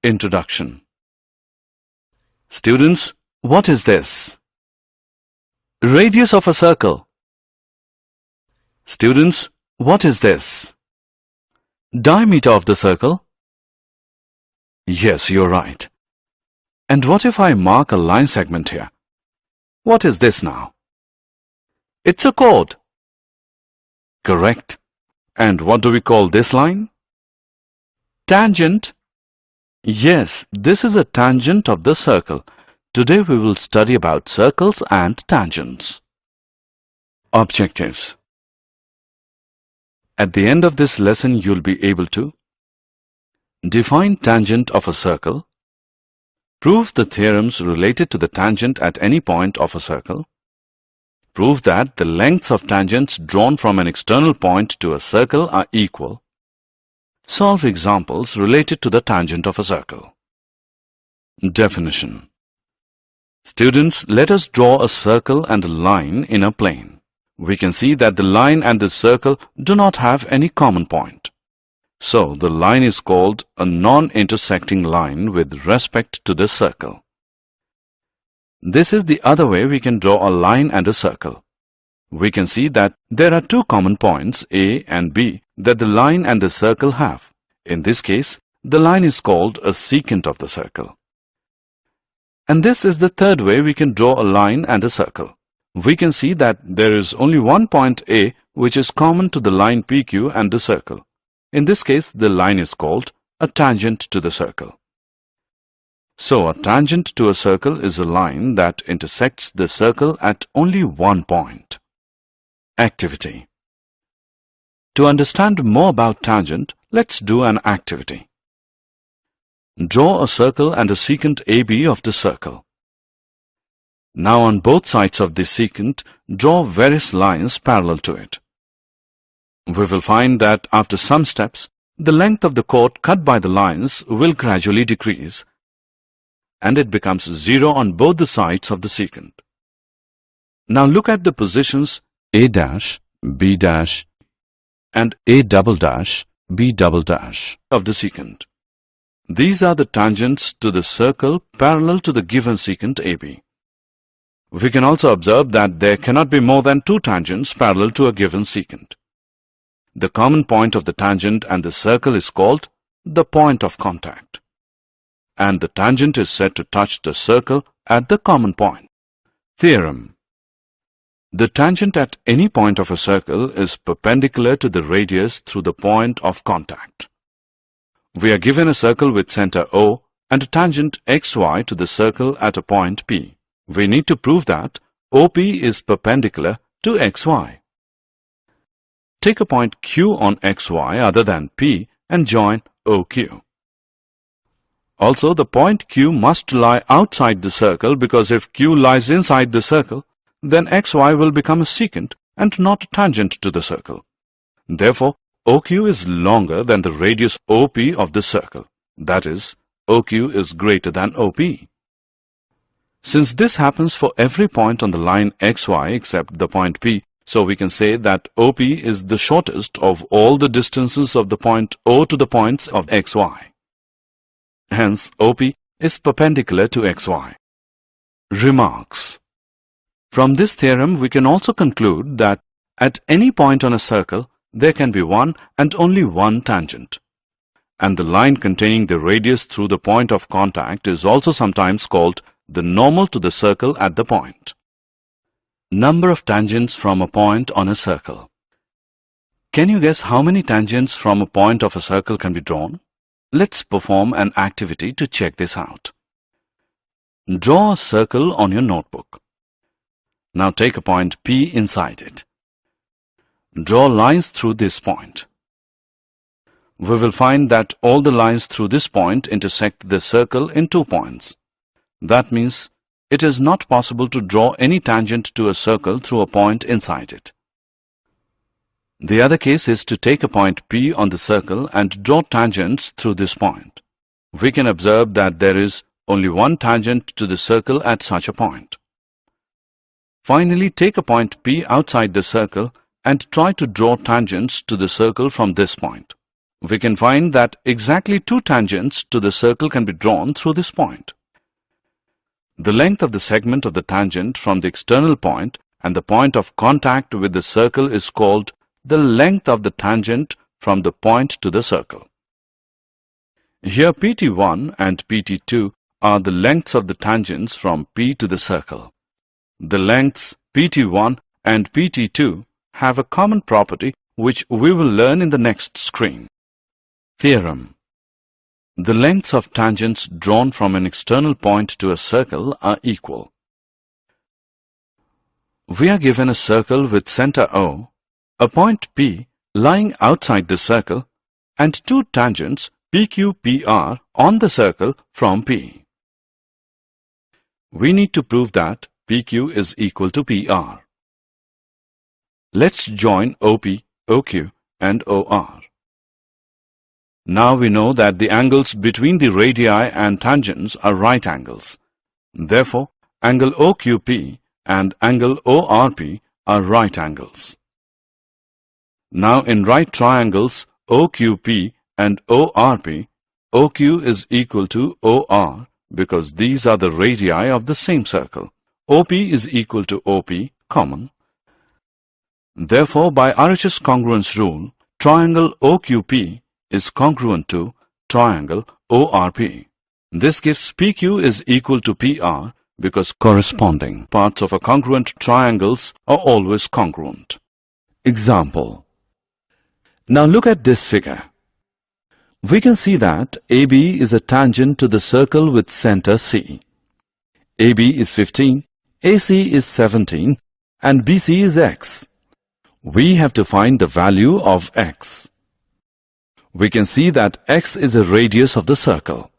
Introduction. Students, what is this? Radius of a circle. Students, what is this? Diameter of the circle? Yes, you're right. And what if I mark a line segment here? What is this now? It's a chord. Correct. And what do we call this line? Tangent. Yes, this is a tangent of the circle. Today we will study about circles and tangents. Objectives. At the end of this lesson, you'll be able to define tangent of a circle, prove the theorems related to the tangent at any point of a circle, prove that the lengths of tangents drawn from an external point to a circle are equal, solve examples related to the tangent of a circle. Definition. Students, let us draw a circle and a line in a plane. We can see that the line and the circle do not have any common point. So, the line is called a non-intersecting line with respect to the circle. This is the other way we can draw a line and a circle. We can see that there are two common points, A and B, that the line and the circle have. In this case, the line is called a secant of the circle. And this is the third way we can draw a line and a circle. We can see that there is only one point A which is common to the line PQ and the circle. In this case, the line is called a tangent to the circle. So, a tangent to a circle is a line that intersects the circle at only one point. Activity. To understand more about tangent, let's do an activity. Draw a circle and a secant AB of the circle. Now on both sides of this secant, draw various lines parallel to it. We will find that after some steps, the length of the chord cut by the lines will gradually decrease, and it becomes 0 on both the sides of the secant. Now look at the positions A dash, B dash, and A double dash, B double dash of the secant. These are the tangents to the circle parallel to the given secant AB. We can also observe that there cannot be more than two tangents parallel to a given secant. The common point of the tangent and the circle is called the point of contact, and the tangent is said to touch the circle at the common point. Theorem. The tangent at any point of a circle is perpendicular to the radius through the point of contact. We are given a circle with center O and a tangent xy to the circle at a point P. We need to prove that OP is perpendicular to xy. Take a point Q on xy other than P and join OQ. Also, the point Q must lie outside the circle, because if Q lies inside the circle, then xy will become a secant and not a tangent to the circle. Therefore, OQ is longer than the radius OP of the circle. That is, OQ is greater than OP. Since this happens for every point on the line xy except the point P, so we can say that OP is the shortest of all the distances of the point O to the points of xy. Hence, OP is perpendicular to xy. Remarks. From this theorem, we can also conclude that at any point on a circle, there can be one and only one tangent. And the line containing the radius through the point of contact is also sometimes called the normal to the circle at the point. Number of tangents from a point on a circle. Can you guess how many tangents from a point of a circle can be drawn? Let's perform an activity to check this out. Draw a circle on your notebook. Now take a point P inside it. Draw lines through this point. We will find that all the lines through this point intersect the circle in 2 points. That means it is not possible to draw any tangent to a circle through a point inside it. The other case is to take a point P on the circle and draw tangents through this point. We can observe that there is only one tangent to the circle at such a point. Finally, take a point P outside the circle and try to draw tangents to the circle from this point. we can find that exactly two tangents to the circle can be drawn through this point. The length of the segment of the tangent from the external point and the point of contact with the circle is called the length of the tangent from the point to the circle. Here PT1 and PT2 are the lengths of the tangents from P to the circle. The lengths PT1 and PT2 have a common property which we will learn in the next screen. Theorem. The lengths of tangents drawn from an external point to a circle are equal. We are given a circle with center O, a point P lying outside the circle, and two tangents PQ, PR on the circle from P. We need to prove that PQ is equal to PR. Let's join OP, OQ and OR. Now we know that the angles between the radii and tangents are right angles. Therefore, angle OQP and angle ORP are right angles. Now in right triangles OQP and ORP, OQ is equal to OR because these are the radii of the same circle. OP is equal to OP, common. Therefore, by RHS congruence rule, triangle OQP is congruent to triangle ORP. This gives PQ is equal to PR because corresponding parts of a congruent triangles are always congruent. Example. Now look at this figure. We can see that AB is a tangent to the circle with center C. AB is 15, AC is 17, and BC is X. We have to find the value of X. We can see that X is a radius of the circle.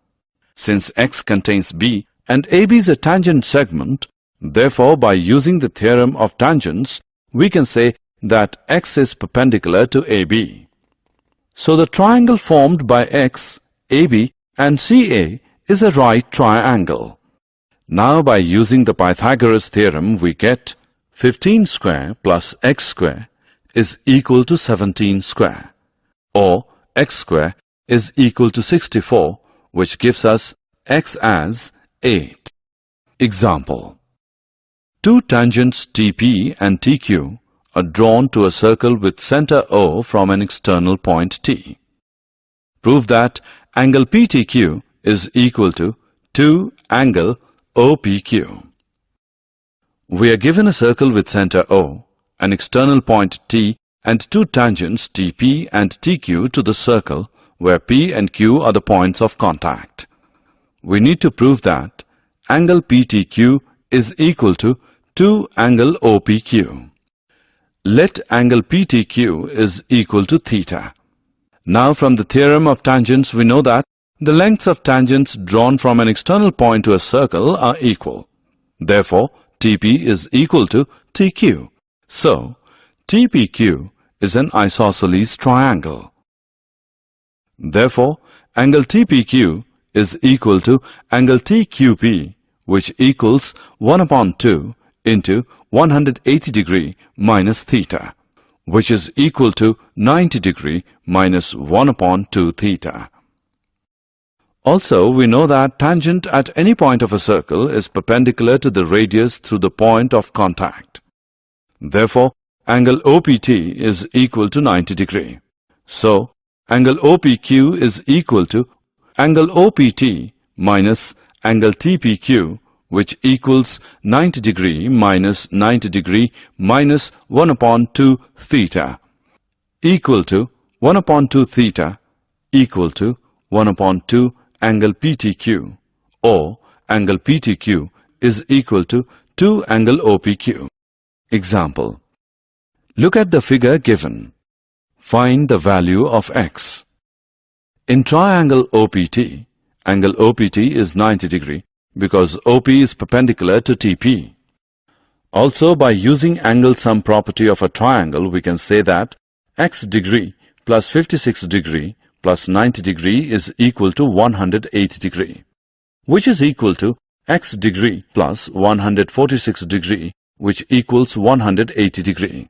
Since X contains B and AB is a tangent segment, therefore by using the theorem of tangents, we can say that X is perpendicular to AB. So the triangle formed by X, AB and CA is a right triangle. Now by using the Pythagoras theorem, we get 15 square plus X square is equal to 17 square, or X square is equal to 64, which gives us X as 8. Example. Two tangents TP and TQ are drawn to a circle with center O from an external point T. Prove that angle PTQ is equal to 2 angle OPQ. We are given a circle with center O, an external point T and two tangents TP and TQ to the circle where P and Q are the points of contact. We need to prove that angle PTQ is equal to 2 angle OPQ. Let angle PTQ is equal to theta. Now from the theorem of tangents we know that the lengths of tangents drawn from an external point to a circle are equal. Therefore, TP is equal to TQ. So, TPQ is an isosceles triangle. Therefore, angle TPQ is equal to angle TQP, which equals 1 upon 2 into 180 degree minus theta, which is equal to 90 degree minus 1 upon 2 theta. Also, we know that tangent at any point of a circle is perpendicular to the radius through the point of contact. Therefore, angle OPT is equal to 90 degree. So, angle OPQ is equal to angle OPT minus angle TPQ, which equals 90 degree minus 90 degree minus 1 upon 2 theta, equal to 1 upon 2 theta equal to 1 upon 2 angle PTQ, or angle PTQ is equal to 2 angle OPQ. Example. Look at the figure given. Find the value of X. In triangle OPT, angle OPT is 90 degree because OP is perpendicular to TP. Also, by using angle sum property of a triangle, we can say that X degree plus 56 degree plus 90 degree is equal to 180 degree, which is equal to X degree plus 146 degree, which equals 180 degree.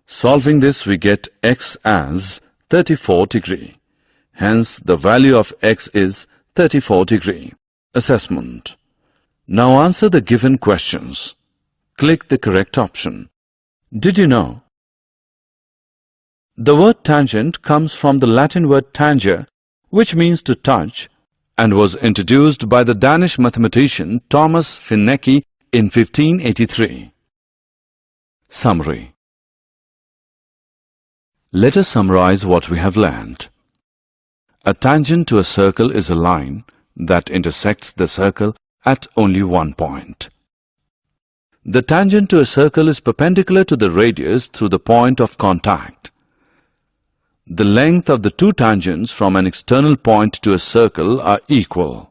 Solving this, we get X as 34 degree. Hence, the value of x is 34 degree. Assessment. Now answer the given questions. Click the correct option. Did you know? The word tangent comes from the Latin word tangere, which means to touch, and was introduced by the Danish mathematician Thomas Finnecke in 1583. Summary. Let us summarize what we have learned. A tangent to a circle is a line that intersects the circle at only one point. The tangent to a circle is perpendicular to the radius through the point of contact. The length of the two tangents from an external point to a circle are equal.